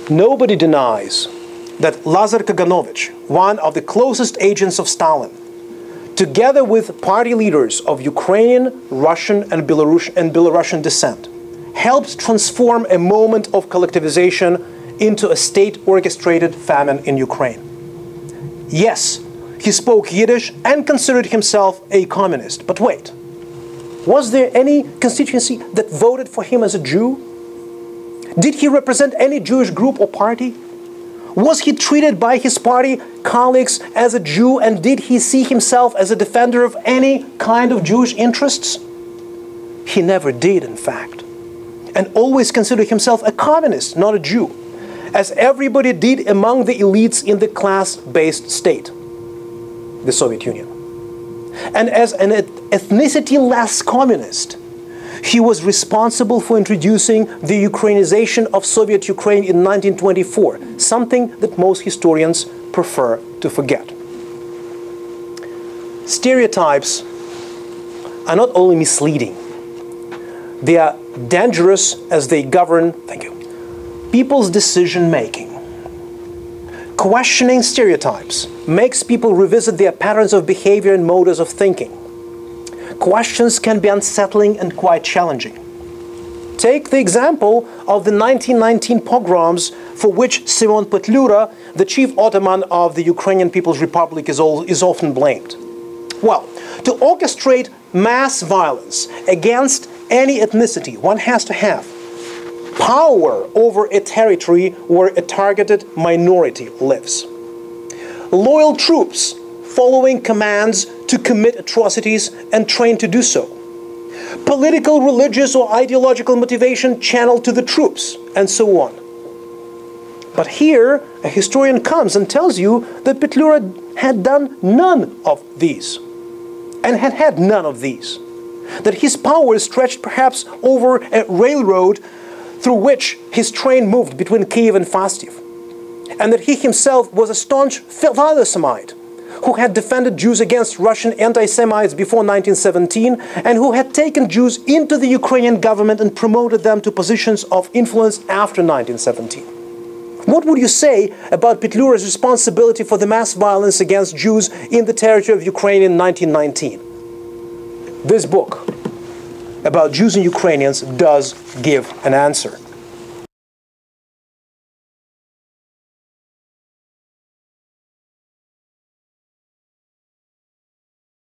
Nobody denies that Lazar Kaganovich, one of the closest agents of Stalin, together with party leaders of Ukrainian, Russian, and Belarusian descent, helped transform a moment of collectivization into a state-orchestrated famine in Ukraine. Yes, he spoke Yiddish and considered himself a communist. But wait, was there any constituency that voted for him as a Jew? Did he represent any Jewish group or party? Was he treated by his party colleagues as a Jew, and did he see himself as a defender of any kind of Jewish interests? He never did, in fact, and always considered himself a communist, not a Jew, as everybody did among the elites in the class-based state, the Soviet Union. And as an ethnicity-less communist, he was responsible for introducing the Ukrainization of Soviet Ukraine in 1924, something that most historians prefer to forget. Stereotypes are not only misleading, they are dangerous as they govern, people's decision-making. Questioning stereotypes makes people revisit their patterns of behavior and modes of thinking. Questions can be unsettling and quite challenging. Take the example of the 1919 pogroms, for which Simon Petlura, the chief Ottoman of the Ukrainian People's Republic, is often blamed. Well, to orchestrate mass violence against any ethnicity, one has to have power over a territory where a targeted minority lives. Loyal troops following commands to commit atrocities and trained to do so. Political, religious, or ideological motivation channeled to the troops, and so on. But here, a historian comes and tells you that Petlura had done none of these, and had had none of these. That his power stretched perhaps over a railroad through which his train moved between Kiev and Fastiev, and that he himself was a staunch Father-Semite who had defended Jews against Russian anti-Semites before 1917, and who had taken Jews into the Ukrainian government and promoted them to positions of influence after 1917. What would you say about Petlura's responsibility for the mass violence against Jews in the territory of Ukraine in 1919? This book about Jews and Ukrainians does give an answer.